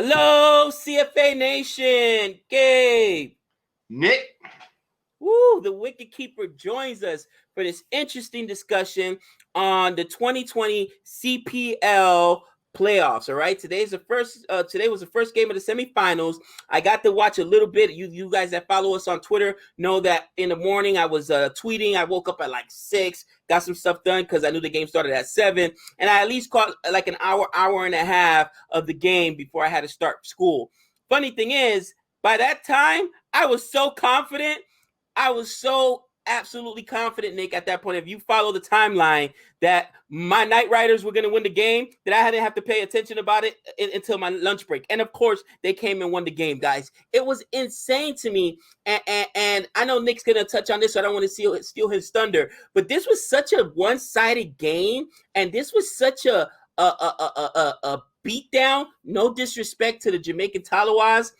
Hello, CFA Nation. Gabe. Nick. Woo, the Wicket Keeper joins us for this interesting discussion on the 2020 CPL Playoffs. All right, today was the first game of the semifinals. I got to watch a little bit. You guys that follow us on Twitter know that in the morning I was tweeting. I woke up at like 6, got some stuff done because I knew the game started at 7, and I at least caught like an hour and a half of the game before I had to start school. Funny thing is, by that time I was so confident. I was so absolutely confident, Nick, at that point, if you follow the timeline, that my Knight Riders were going to win the game, that I didn't have to pay attention about it until my lunch break. And of course, they came and won the game, guys. It was insane to me. And I know Nick's going to touch on this, so I don't want to steal his thunder. But this was such a one-sided game, and this was such a beatdown. No disrespect to the Jamaican Talawas.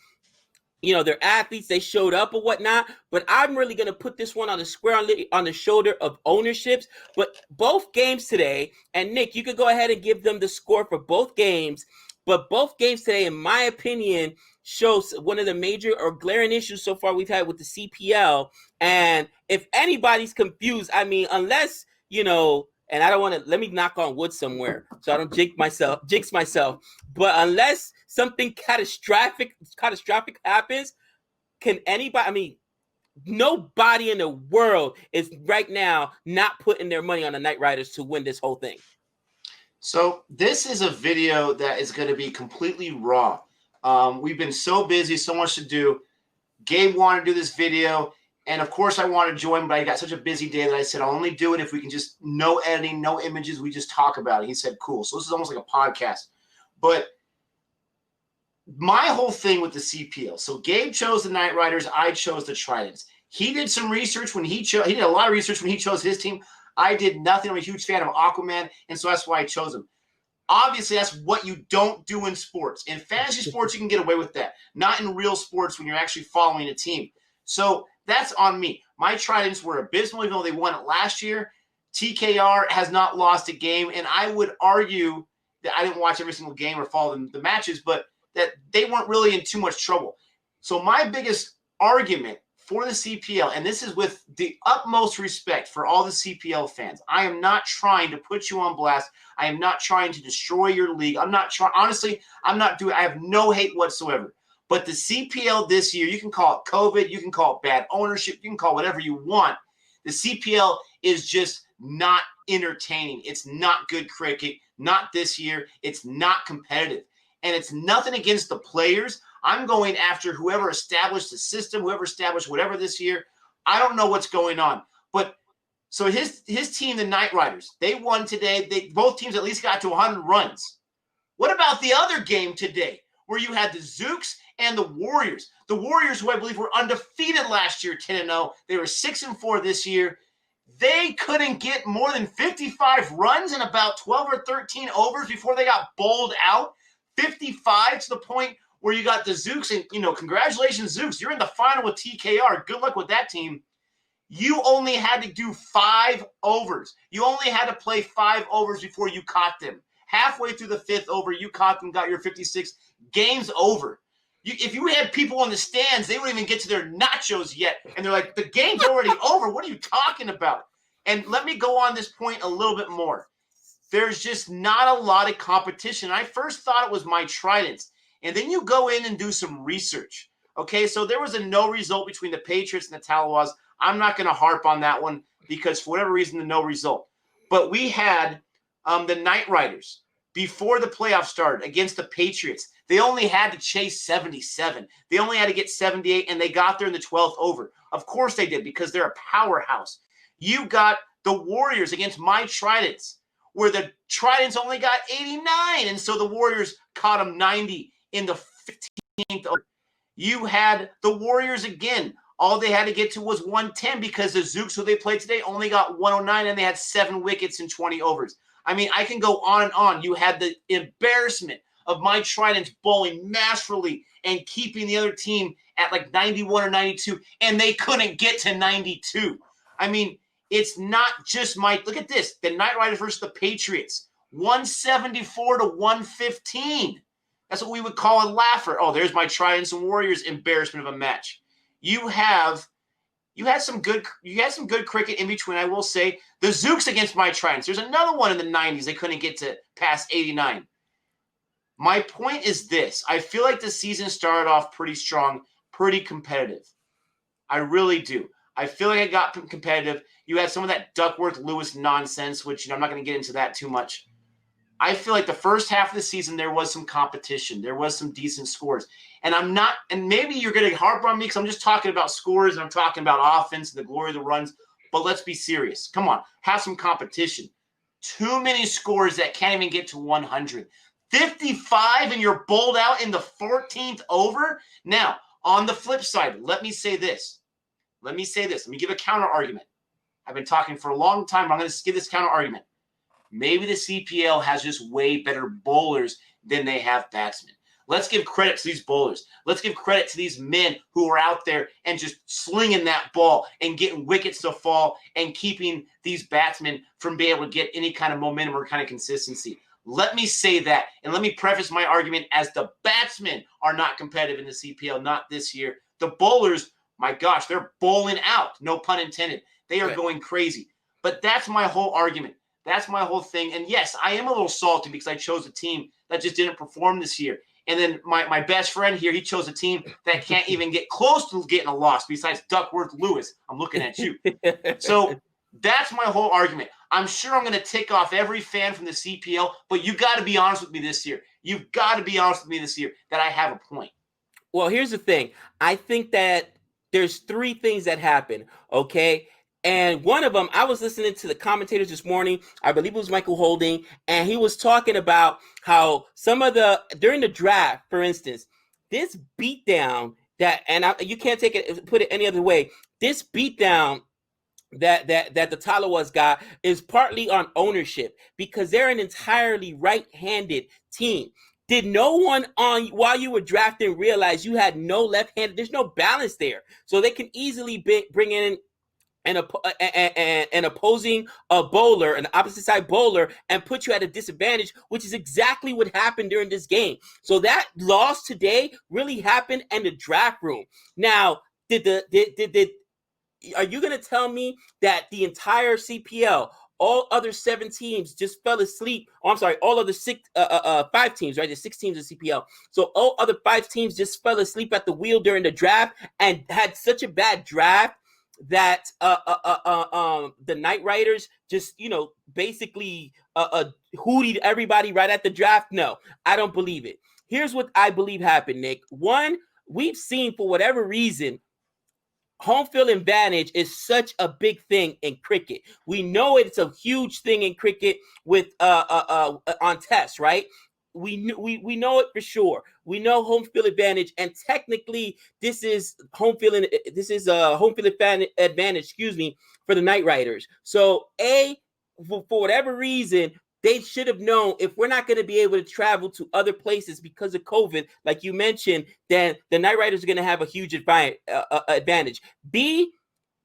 You know, they're athletes, they showed up or whatnot, but I'm really going to put this one on the shoulder of ownerships. But both games today, and Nick, you could go ahead and give them the score for both games, but both games today, in my opinion, shows one of the major or glaring issues so far we've had with the CPL. And if anybody's confused, I mean, unless, you know, and I don't want to, let me knock on wood somewhere so I don't jinx myself. But unless something catastrophic happens, can anybody, I mean, nobody in the world is right now not putting their money on the Knight Riders to win this whole thing. So this is a video that is going to be completely raw. We've been so busy, so much to do. Gabe wanted to do this video. And, of course, I wanted to join, but I got such a busy day that I said, I'll only do it if we can just no editing, no images. We just talk about it. He said, cool. So this is almost like a podcast. But my whole thing with the CPL. So Gabe chose the Knight Riders. I chose the Tridents. He did some research when he did a lot of research when he chose his team. I did nothing. I'm a huge fan of Aquaman, and so that's why I chose him. Obviously, that's what you don't do in sports. In fantasy sports, you can get away with that. Not in real sports when you're actually following a team. So that's on me. My Tridents were abysmal, even though they won it last year. TKR has not lost a game, and I would argue that I didn't watch every single game or follow the matches, but that they weren't really in too much trouble. So my biggest argument for the CPL, and this is with the utmost respect for all the CPL fans, I am not trying to put you on blast. I am not trying to destroy your league. Honestly, I have no hate whatsoever. But the CPL this year, you can call it COVID, you can call it bad ownership, you can call it whatever you want. The CPL is just not entertaining. It's not good cricket, not this year. It's not competitive. And it's nothing against the players. I'm going after whoever established the system, whoever established whatever this year. I don't know what's going on. But so his team, the Knight Riders, they won today. Both teams at least got to 100 runs. What about the other game today where you had the Zouks and the Warriors? The Warriors, who I believe were undefeated last year, 10-0. They were 6-4 this year. They couldn't get more than 55 runs in about 12 or 13 overs before they got bowled out. 55 to the point where you got the Zouks, and, you know, congratulations, Zouks. You're in the final with TKR. Good luck with that team. You only had to do 5 overs. You only had to play 5 overs before you caught them. Halfway through the 5th over, you caught them, got your 56. Game's over. If you had people in the stands, they wouldn't even get to their nachos yet. And they're like, the game's already over. What are you talking about? And let me go on this point a little bit more. There's just not a lot of competition. I first thought it was my Tridents. And then you go in and do some research. Okay, so there was a no result between the Patriots and the Talawas. I'm not going to harp on that one because for whatever reason, the no result. But we had the Knight Riders before the playoffs started against the Patriots. They only had to chase 77. They only had to get 78, and they got there in the 12th over. Of course they did because they're a powerhouse. You got the Warriors against my Tridents, where the Tridents only got 89, and so the Warriors caught them 90 in the 15th over. You had the Warriors again. All they had to get to was 110 because the Zouks, who they played today, only got 109, and they had 7 wickets in 20 overs. I mean, I can go on and on. You had the embarrassment of my Tridents bowling masterfully and keeping the other team at like 91 or 92, and they couldn't get to 92. I mean, it's not just look at this. The Knight Riders versus the Patriots, 174 to 115. That's what we would call a laugher. Oh, there's my Tridents and Warriors embarrassment of a match. You had some good cricket in between, I will say. The Zouks against my Tridents. There's another one in the 90s. They couldn't get to past 89. My point is this. I feel like the season started off pretty strong, pretty competitive. I really do. I feel like it got competitive. You had some of that Duckworth-Lewis nonsense, which I'm not going to get into that too much. I feel like the first half of the season, there was some competition. There was some decent scores. And maybe you're going to harp on me because I'm just talking about scores and I'm talking about offense and the glory of the runs. But let's be serious. Come on, have some competition. Too many scores that can't even get to 100. 55 and you're bowled out in the 14th over? Now, on the flip side, let me say this. Let me give a counter argument. I've been talking for a long time. I'm going to give this counter argument. Maybe the CPL has just way better bowlers than they have batsmen. Let's give credit to these bowlers. Let's give credit to these men who are out there and just slinging that ball and getting wickets to fall and keeping these batsmen from being able to get any kind of momentum or kind of consistency. Let me say that, and let me preface my argument as the batsmen are not competitive in the CPL, not this year. The bowlers, my gosh, they're bowling out, no pun intended. They are going crazy. But that's my whole argument. That's my whole thing. And yes, I am a little salty because I chose a team that just didn't perform this year. And then my best friend here, he chose a team that can't even get close to getting a loss besides Duckworth-Lewis. I'm looking at you. So that's my whole argument. I'm sure I'm going to tick off every fan from the CPL, but you got to be honest with me this year. You've got to be honest with me this year that I have a point. Well, here's the thing. I think that there's three things that happen, okay? And one of them, I was listening to the commentators this morning. I believe it was Michael Holding, and he was talking about how during the draft, for instance, this beatdown you can't put it any other way. This beatdown that the Talawas got is partly on ownership because they're an entirely right-handed team. Did no one while you were drafting realize you had no left-handed? There's no balance there, so they can easily bring in an opposing bowler, an opposite side bowler, and put you at a disadvantage, which is exactly what happened during this game. So that loss today really happened in the draft room. Now, are you going to tell me that the entire CPL, all other 7 teams just fell asleep? Oh, I'm sorry, all other 5 teams, right? There's 6 teams in CPL. So all other 5 teams just fell asleep at the wheel during the draft and had such a bad draft that the Knight Riders just, basically hooted everybody right at the draft? No, I don't believe it. Here's what I believe happened, Nick. One, we've seen for whatever reason, home field advantage is such a big thing in cricket. We know it's a huge thing in cricket with on tests, right? We know it for sure. We know home field advantage, and technically, this is home field advantage. Excuse me, for the Knight Riders. So, for whatever reason, they should have known if we're not going to be able to travel to other places because of COVID, like you mentioned, then the Knight Riders are going to have a huge advantage. B,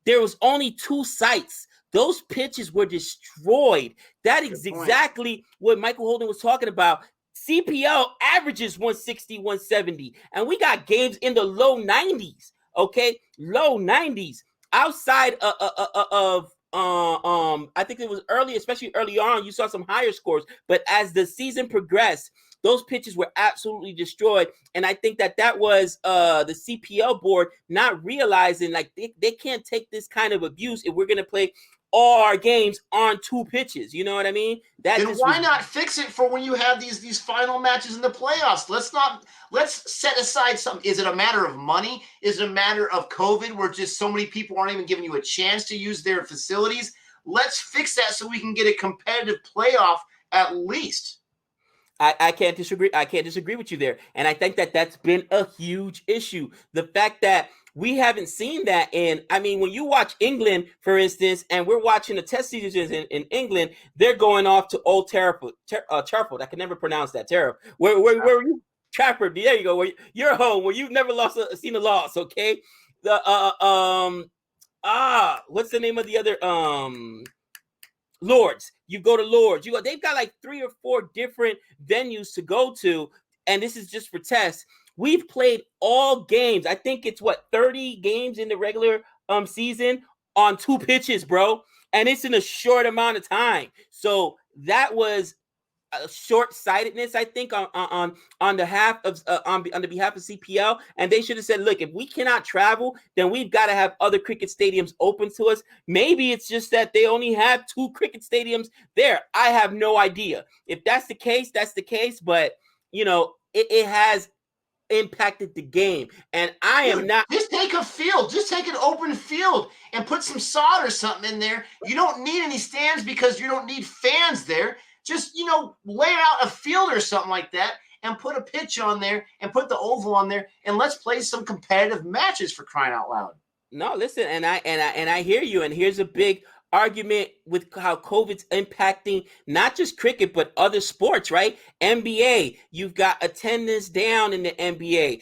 there was only 2 sites. Those pitches were destroyed. That is exactly what Michael Holden was talking about. CPL averages 160, 170, and we got games in the low 90s, okay? Low 90s. Outside of I think it was especially early on, you saw some higher scores, but as the season progressed, those pitches were absolutely destroyed. And I think that was the CPL board not realizing like they can't take this kind of abuse if we're going to play all our games on 2 pitches. You know what I mean? Then why not fix it for when you have these final matches in the playoffs? Let's set aside some. Is it a matter of money? Is it a matter of COVID where just so many people aren't even giving you a chance to use their facilities? Let's fix that so we can get a competitive playoff at least. I can't disagree. I can't disagree with you there. And I think that's been a huge issue. The fact that we haven't seen that when you watch England, for instance, and we're watching the test seasons in England, they're going off to Old Trafford. I can never pronounce that. Trafford. Where were you? Trafford. There you go. You're home, where you've never seen a loss. Okay. What's the name of the other Lords? You go to Lords. They've got like 3 or 4 different venues to go to. and this is just for tests, we've played all games. I think it's 30 games in the regular season on 2 pitches, bro. And it's in a short amount of time. So that was short-sightedness, I think, on the behalf of on the behalf of CPL, and they should have said, look, if we cannot travel, then we've got to have other cricket stadiums open to us. Maybe it's just that they only have 2 cricket stadiums there. I have no idea. If that's the case, that's the case. But it has impacted the game, and I am not. Just take a field, just take an open field and put some sod or something in there. You don't need any stands because you don't need fans there. Just, lay out a field or something like that and put a pitch on there and put the oval on there, and let's play some competitive matches, for crying out loud. No, listen, and I hear you, and here's a big argument with how COVID's impacting not just cricket but other sports, right? NBA, you've got attendance down in the NBA.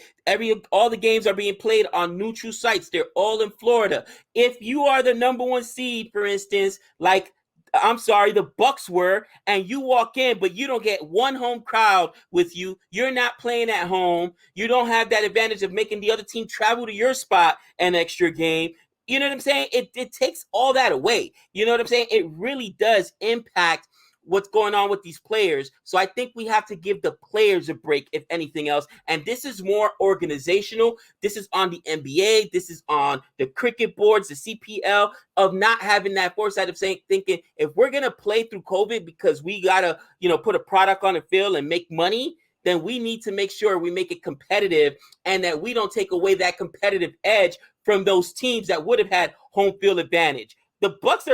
All the games are being played on neutral sites. They're all in Florida. If you are the number 1 seed, for instance, like the Bucks were, and you walk in, but you don't get one home crowd with you. You're not playing at home. You don't have that advantage of making the other team travel to your spot an extra game. You know what I'm saying? It takes all that away. You know what I'm saying? It really does impact what's going on with these players. So I think we have to give the players a break, if anything else. And this is more organizational. This is on the NBA. This is on the cricket boards, the CPL, of not having that foresight of thinking, if we're going to play through COVID because we got to, put a product on the field and make money, then we need to make sure we make it competitive and that we don't take away that competitive edge from those teams that would have had home field advantage. The Bucks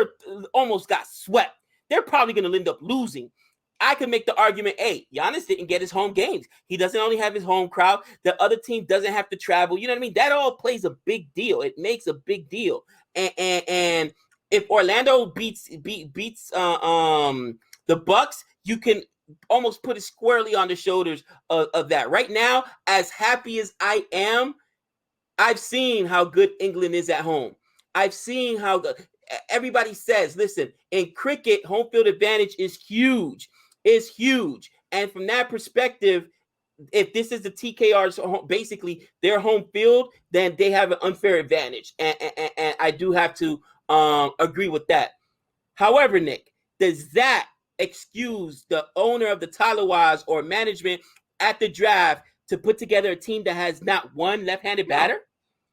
almost got swept. They're probably going to end up losing. I could make the argument, hey, Giannis didn't get his home games. He doesn't only have his home crowd. The other team doesn't have to travel. You know what I mean? That all plays a big deal. It makes a big deal. And if Orlando beats the Bucks, you can almost put it squarely on the shoulders of that. Right now, as happy as I am, I've seen how good England is at home. I've seen how everybody says, listen, in cricket, home field advantage is huge. It's huge. And from that perspective, if this is the TKR's basically their home field, then they have an unfair advantage. And I do have to agree with that. However, Nick, does that excuse the owner of the Talawas or management at the draft to put together a team that has not one left-handed batter?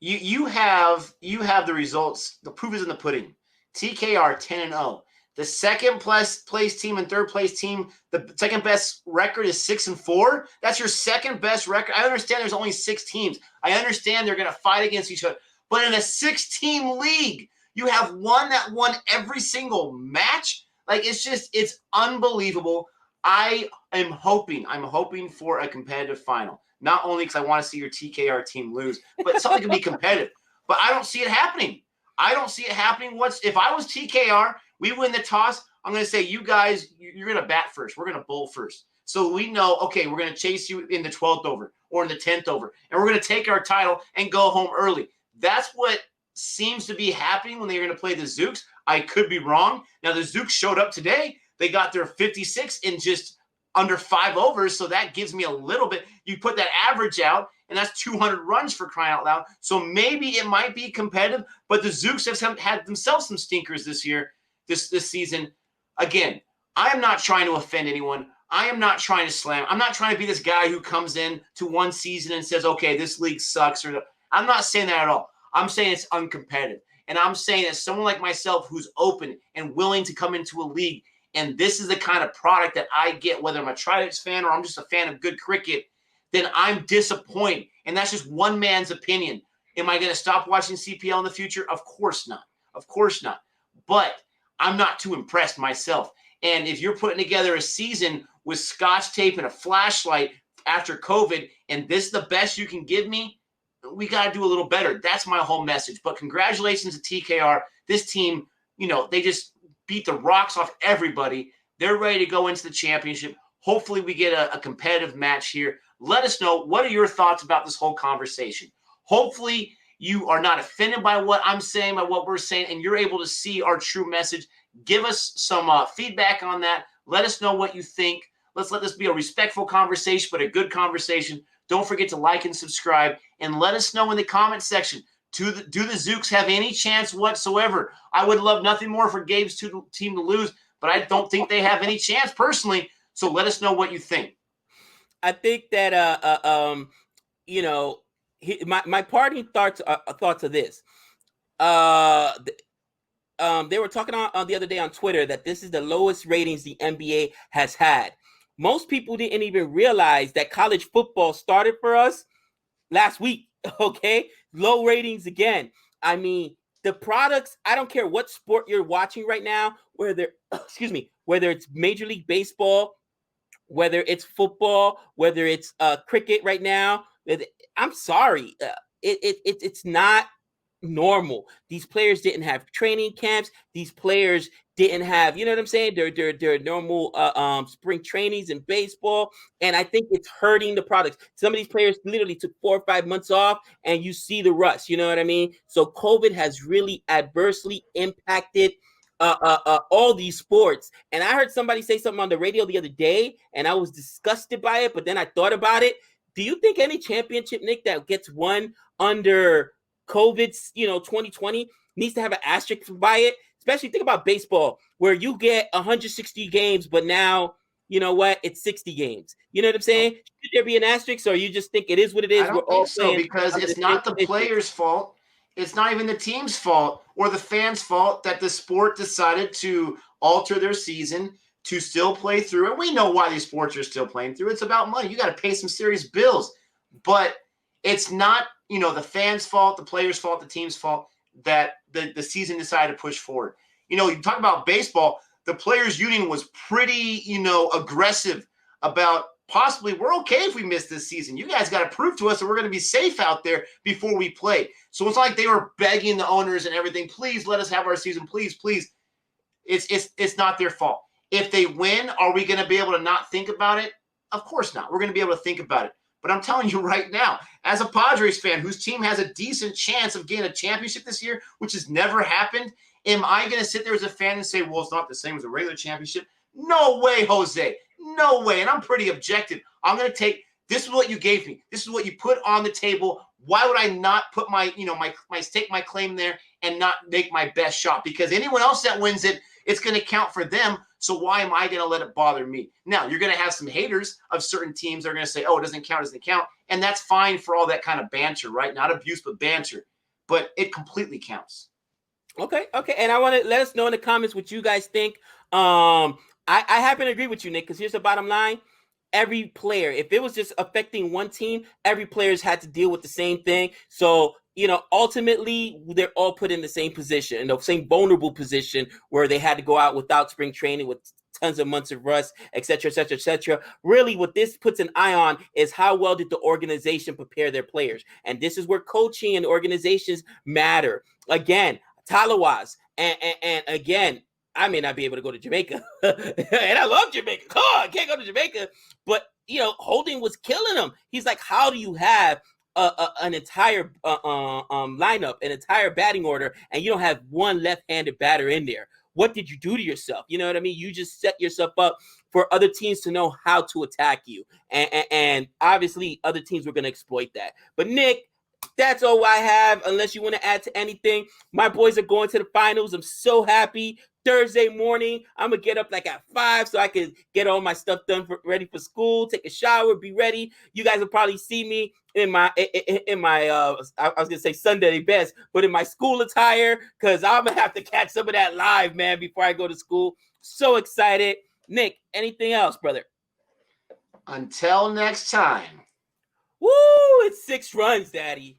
You have the results. The proof is in the pudding. TKR 10-0. The second place team and third place team, the second best record is 6-4. That's your second best record. I understand there's only 6 teams. I understand they're going to fight against each other. But in a 6-team league, you have one that won every single match. Like, it's unbelievable. I'm hoping for a competitive final. Not only because I want to see your TKR team lose, but something can be competitive. But I don't see it happening. If I was TKR, we win the toss, I'm going to say, you guys, you're going to bat first. We're going to bowl first. So we know, okay, we're going to chase you in the 12th over or in the 10th over, and we're going to take our title and go home early. That's what seems to be happening when they're going to play the Zouks. I could be wrong. Now, the Zouks showed up today. They got their 56 in just under 5 overs, so that gives me a little bit. You put that average out, and that's 200 runs, for crying out loud. So maybe it might be competitive, but the Zouks have had themselves some stinkers this year, this season. Again, I am not trying to offend anyone. I am not trying to slam. I'm not trying to be this guy who comes in to one season and says, okay, this league sucks. I'm not saying that at all. I'm saying it's uncompetitive. And I'm saying that someone like myself who's open and willing to come into a league, and this is the kind of product that I get, whether I'm a Tridents fan or I'm just a fan of good cricket, then I'm disappointed. And that's just one man's opinion. Am I going to stop watching CPL in the future? Of course not. Of course not. But I'm not too impressed myself. And if you're putting together a season with Scotch tape and a flashlight after COVID, and this is the best you can give me, we got to do a little better. That's my whole message. But congratulations to TKR. This team, they just beat the rocks off everybody. They're ready to go into the championship. Hopefully we get a competitive match here. Let us know, what are your thoughts about this whole conversation? Hopefully you are not offended by what I'm saying, by what we're saying, and you're able to see our true message. Give us some feedback on that. Let us know what you think. Let's let this be a respectful conversation, but a good conversation. Don't forget to like and subscribe, and let us know in the comment section. Do the Zouks have any chance whatsoever? I would love nothing more for Gabe's team to lose, but I don't think they have any chance personally. So let us know what you think. I think that my parting thoughts of this. They were talking on the other day on Twitter that this is the lowest ratings the NBA has had. Most people didn't even realize that college football started for us last week. Okay, low ratings again. I mean, the products. I don't care what sport you're watching right now, whether whether it's Major League Baseball, whether it's football, whether it's cricket right now. I'm sorry, it's not normal. These players didn't have training camps. These players didn't have, you know what I'm saying? They're normal spring trainings in baseball, and I think it's hurting the products. Some of these players literally took 4 or 5 months off, and you see the rust. You know what I mean? So COVID has really adversely impacted all these sports. And I heard somebody say something on the radio the other day, and I was disgusted by it. But then I thought about it. Do you think any championship, Nick, that gets won under COVID's, 2020 needs to have an asterisk by it? Especially think about baseball, where you get 160 games, but now, you know what? It's 60 games. You know what I'm saying? Should there be an asterisk, or you just think it is what it is? I don't think so, because it's not the players' fault. It's not even the team's fault or the fans' fault that the sport decided to alter their season to still play through. And we know why these sports are still playing through. It's about money. You got to pay some serious bills. But it's not, the fans' fault, the players' fault, the team's fault that the season decided to push forward. You talk about baseball, the players' union was pretty, aggressive about possibly we're okay if we miss this season. You guys got to prove to us that we're going to be safe out there before we play. So it's like they were begging the owners and everything, please let us have our season, please, please. It's not their fault. If they win, are we going to be able to not think about it? Of course not. We're going to be able to think about it. But I'm telling you right now, as a Padres fan whose team has a decent chance of getting a championship this year, which has never happened, am I going to sit there as a fan and say, well, it's not the same as a regular championship? No way, Jose. No way. And I'm pretty objective. I'm going to take, this is what you gave me. This is what you put on the table. Why would I not put my stake my claim there and not make my best shot? Because anyone else that wins it, it's going to count for them. So why am I going to let it bother me? Now, you're going to have some haters of certain teams that are going to say, oh, it doesn't count. And that's fine for all that kind of banter, right? Not abuse, but banter. But it completely counts. Okay. And I want to let us know in the comments what you guys think. I happen to agree with you, Nick, because here's the bottom line. Every player, if it was just affecting one team, every player's had to deal with the same thing. So, ultimately, they're all put in the same position, in the same vulnerable position where they had to go out without spring training with tons of months of rust, et cetera, et cetera, et cetera. Really, what this puts an eye on is how well did the organization prepare their players. And this is where coaching and organizations matter. Again, Talawas, and again, I may not be able to go to Jamaica, and I love Jamaica. Come on, I can't go to Jamaica. But, Holding was killing him. He's like, how do you have an entire lineup, an entire batting order, and you don't have one left-handed batter in there? What did you do to yourself? You know what I mean? You just set yourself up for other teams to know how to attack you. And obviously, other teams were going to exploit that. But, Nick, that's all I have, unless you want to add to anything. My boys are going to the finals. I'm so happy. Thursday morning, I'm going to get up like at 5 so I can get all my stuff done, ready for school, take a shower, be ready. You guys will probably see me in my I was going to say Sunday best, but in my school attire, because I'm going to have to catch some of that live, man, before I go to school. So excited. Nick, anything else, brother? Until next time. Woo, it's 6 runs, Daddy.